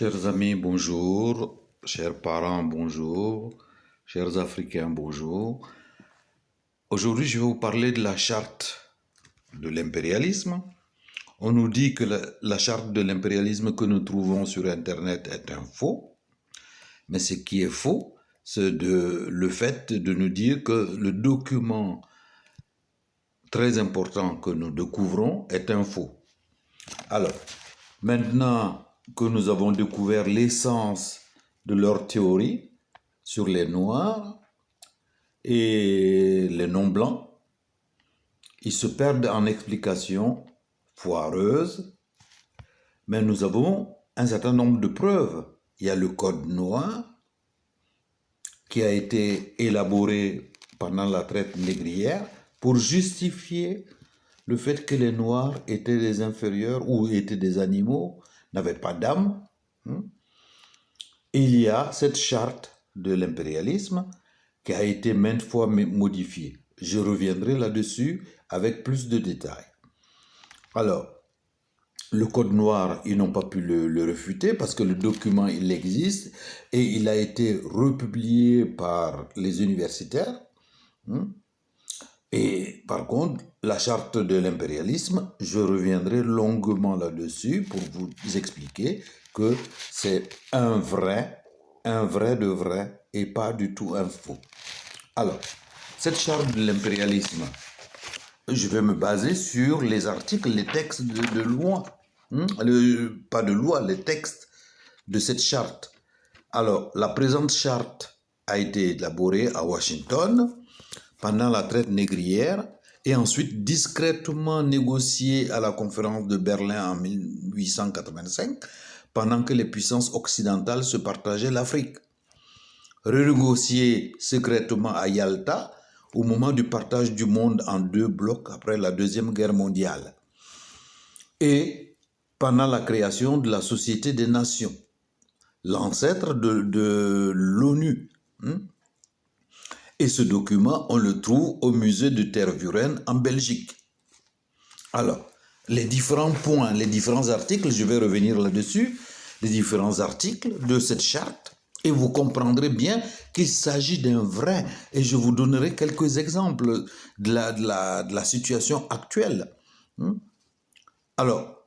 Chers amis, bonjour. Chers parents, bonjour. Chers Africains, bonjour. Aujourd'hui, je vais vous parler de la charte de l'impérialisme. On nous dit que la charte de l'impérialisme que nous trouvons sur Internet est un faux. Mais ce qui est faux, c'est le fait de nous dire que le document très important que nous découvrons est un faux. Alors, maintenant que nous avons découvert l'essence de leur théorie sur les Noirs et les non-blancs, ils se perdent en explications foireuses, mais nous avons un certain nombre de preuves. Il y a le code noir qui a été élaboré pendant la traite négrière pour justifier le fait que les Noirs étaient des inférieurs ou étaient des animaux, n'avaient pas d'âme. Il y a cette charte de l'impérialisme qui a été maintes fois modifiée. Je reviendrai là-dessus avec plus de détails. Alors, le code noir, ils n'ont pas pu le réfuter parce que le document, il existe et il a été republié par les universitaires. Et par contre, la charte de l'impérialisme, je reviendrai longuement là-dessus pour vous expliquer que c'est un vrai de vrai et pas du tout un faux. Alors, cette charte de l'impérialisme, je vais me baser sur les articles, les textes de loi, pas de loi, les textes de cette charte. Alors, la présente charte a été élaborée à Washington pendant la traite négrière et ensuite discrètement négociée à la conférence de Berlin en 1885 pendant que les puissances occidentales se partageaient l'Afrique. Renégociée secrètement à Yalta au moment du partage du monde en deux blocs après la Deuxième Guerre mondiale et pendant la création de la Société des Nations, l'ancêtre de l'ONU. Et ce document, on le trouve au musée de Tervuren en Belgique. Alors, les différents points, les différents articles, je vais revenir là-dessus, les différents articles de cette charte, et vous comprendrez bien qu'il s'agit d'un vrai, et je vous donnerai quelques exemples de la situation actuelle. Alors,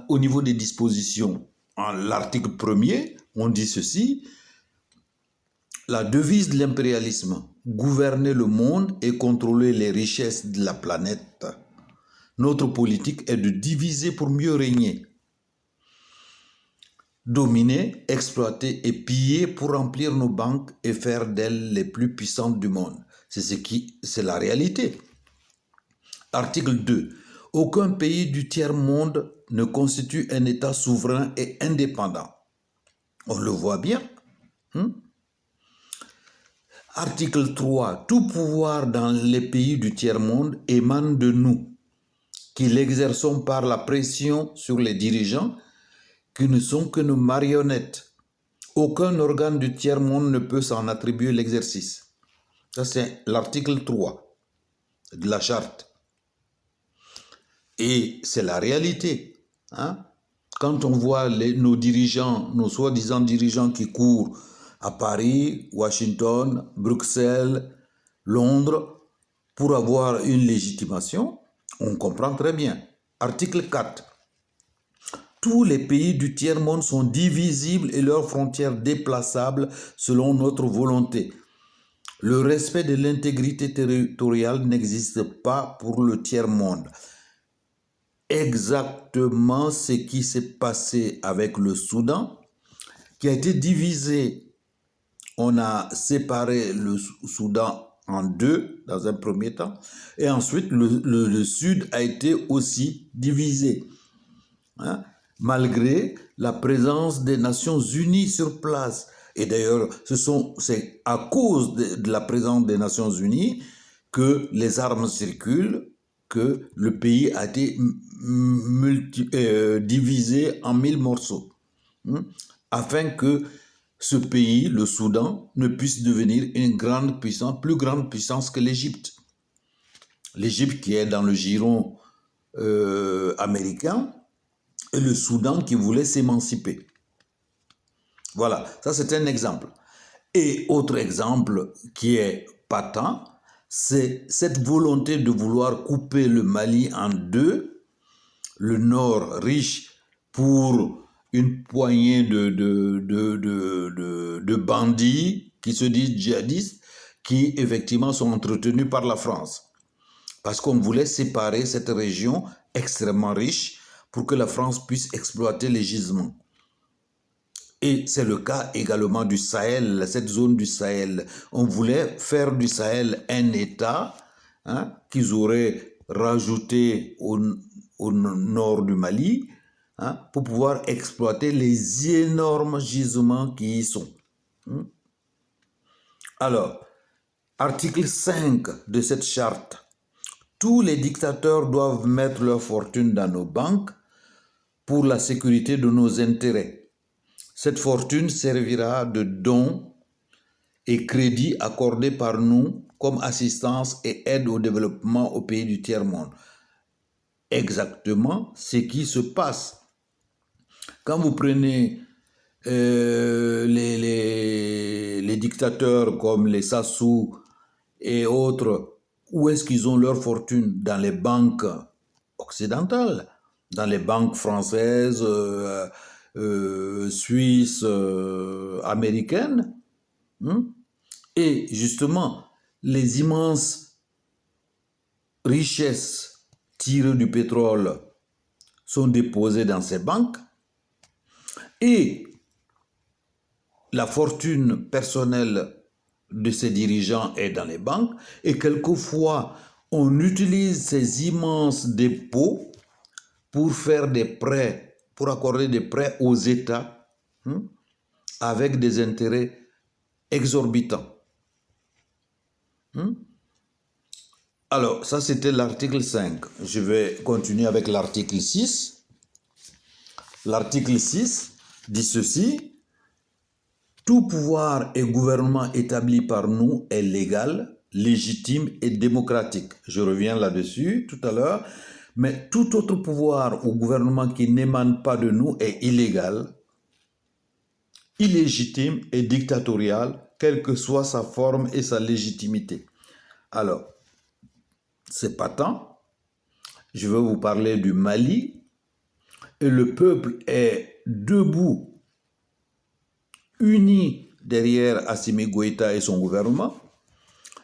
au niveau des dispositions, en l'article 1er, on dit ceci: la devise de l'impérialisme, gouverner le monde et contrôler les richesses de la planète. Notre politique est de diviser pour mieux régner. Dominer, exploiter et piller pour remplir nos banques et faire d'elles les plus puissantes du monde. C'est la réalité. Article 2. Aucun pays du tiers-monde ne constitue un État souverain et indépendant. On le voit bien. Article 3. Tout pouvoir dans les pays du tiers-monde émane de nous, qui l'exerçons par la pression sur les dirigeants, qui ne sont que nos marionnettes. Aucun organe du tiers-monde ne peut s'en attribuer l'exercice. Ça, c'est l'article 3 de la charte. Et c'est la réalité. Quand on voit nos dirigeants, nos soi-disant dirigeants qui courent à Paris, Washington, Bruxelles, Londres, pour avoir une légitimation, on comprend très bien. Article 4. Tous les pays du tiers-monde sont divisibles et leurs frontières déplaçables selon notre volonté. Le respect de l'intégrité territoriale n'existe pas pour le tiers-monde. Exactement ce qui s'est passé avec le Soudan, qui a été divisé. On a séparé le Soudan en deux dans un premier temps, et ensuite le Sud a été aussi divisé. Malgré la présence des Nations Unies sur place. Et d'ailleurs, c'est à cause de la présence des Nations Unies que les armes circulent, que le pays a été divisé en 1000 morceaux, afin que ce pays, le Soudan, ne puisse devenir une grande puissance, plus grande puissance que l'Égypte. L'Égypte qui est dans le giron américain, et le Soudan qui voulait s'émanciper. Voilà, ça c'est un exemple. Et autre exemple qui est patent, c'est cette volonté de vouloir couper le Mali en deux, le nord riche pour une poignée de bandits qui se disent djihadistes, qui effectivement sont entretenus par la France. Parce qu'on voulait séparer cette région extrêmement riche pour que la France puisse exploiter les gisements. Et c'est le cas également du Sahel, cette zone du Sahel. On voulait faire du Sahel un État qu'ils auraient rajouté au nord du Mali pour pouvoir exploiter les énormes gisements qui y sont. Alors, article 5 de cette charte. Tous les dictateurs doivent mettre leur fortune dans nos banques pour la sécurité de nos intérêts. Cette fortune servira de dons et crédits accordés par nous comme assistance et aide au développement aux pays du tiers-monde. Exactement ce qui se passe. Quand vous prenez les dictateurs comme les Sassou et autres, où est-ce qu'ils ont leur fortune? Dans les banques occidentales, dans les banques françaises, suisses, américaines. Et justement, les immenses richesses tirées du pétrole sont déposées dans ces banques et la fortune personnelle de ces dirigeants est dans les banques et quelquefois on utilise ces immenses dépôts pour faire des prêts, pour accorder des prêts aux États avec des intérêts exorbitants. Alors, ça c'était l'article 5. Je vais continuer avec l'article 6. L'article 6 dit ceci: tout pouvoir et gouvernement établi par nous est légal, légitime et démocratique. Je reviens là-dessus tout à l'heure. Mais tout autre pouvoir ou gouvernement qui n'émane pas de nous est illégal, illégitime et dictatorial, quelle que soit sa forme et sa légitimité. Alors, c'est patent. Je vais vous parler du Mali. Et le peuple est debout, uni derrière Assimi Goïta et son gouvernement.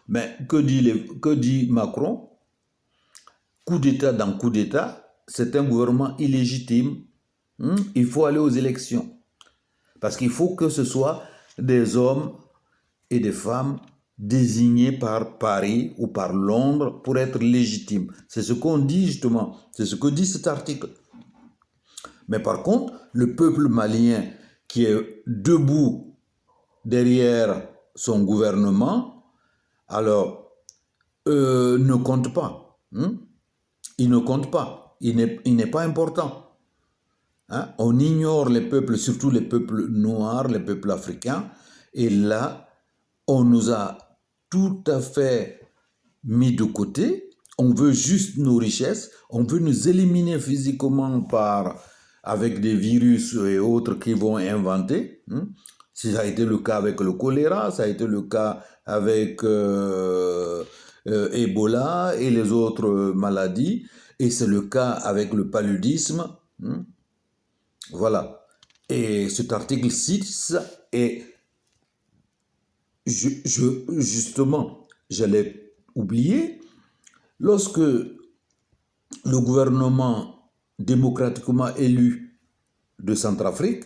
Mais que dit Macron? Coup d'État dans coup d'État, c'est un gouvernement illégitime. Il faut aller aux élections. Parce qu'il faut que ce soit des hommes et des femmes désignés par Paris ou par Londres pour être légitimes. C'est ce qu'on dit justement, c'est ce que dit cet article. Mais par contre, le peuple malien qui est debout derrière son gouvernement, alors, ne compte pas. Il ne compte pas. Il n'est pas important. On ignore les peuples, surtout les peuples noirs, les peuples africains. Et là, on nous a tout à fait mis de côté. On veut juste nos richesses. On veut nous éliminer physiquement avec des virus et autres qui vont inventer. Ça a été le cas avec le choléra, ça a été le cas avec Ebola et les autres maladies. Et c'est le cas avec le paludisme. Voilà. Et cet article 6 est justement, j'allais oublier, lorsque le gouvernement démocratiquement élu de Centrafrique,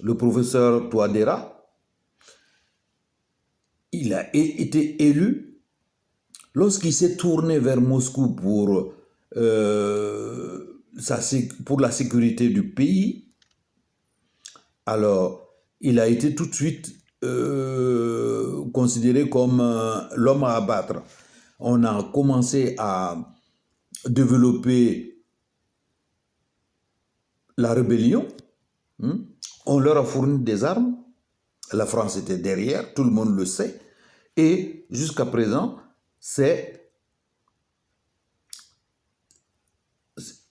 le professeur Touadéra, il a été élu lorsqu'il s'est tourné vers Moscou pour la sécurité du pays. Alors, il a été tout de suite considéré comme l'homme à abattre. On a commencé à développer la rébellion. On leur a fourni des armes. La France était derrière, tout le monde le sait. Et jusqu'à présent,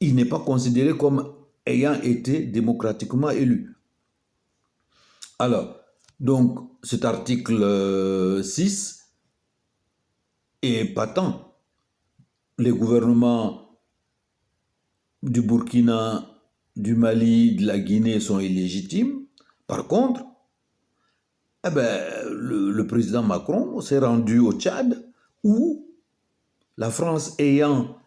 il n'est pas considéré comme ayant été démocratiquement élu. Alors, donc, cet article 6 est patent. Les gouvernements du Burkina, du Mali, de la Guinée sont illégitimes. Par contre, eh ben, le président Macron s'est rendu au Tchad où la France ayant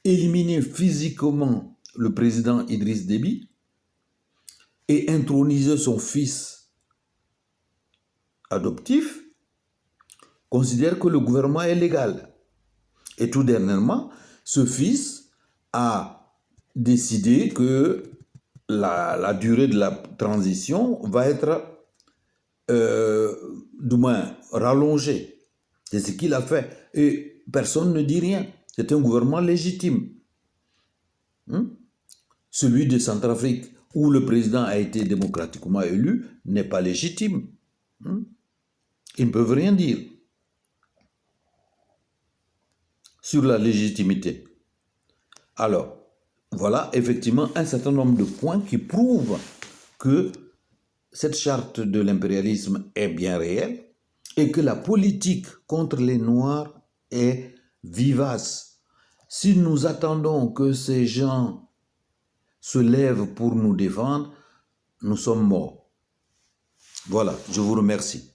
éliminé physiquement le président Idriss Déby et intronisé son fils adoptif, considère que le gouvernement est légal. Et tout dernièrement, ce fils a décidé que la durée de la transition va être du moins rallongée. C'est ce qu'il a fait. Et personne ne dit rien. C'est un gouvernement légitime. Celui de Centrafrique, où le président a été démocratiquement élu, n'est pas légitime. Ils ne peuvent rien dire sur la légitimité. Alors, voilà effectivement un certain nombre de points qui prouvent que cette charte de l'impérialisme est bien réelle et que la politique contre les Noirs est vivace. Si nous attendons que ces gens se lèvent pour nous défendre, nous sommes morts. Voilà, je vous remercie.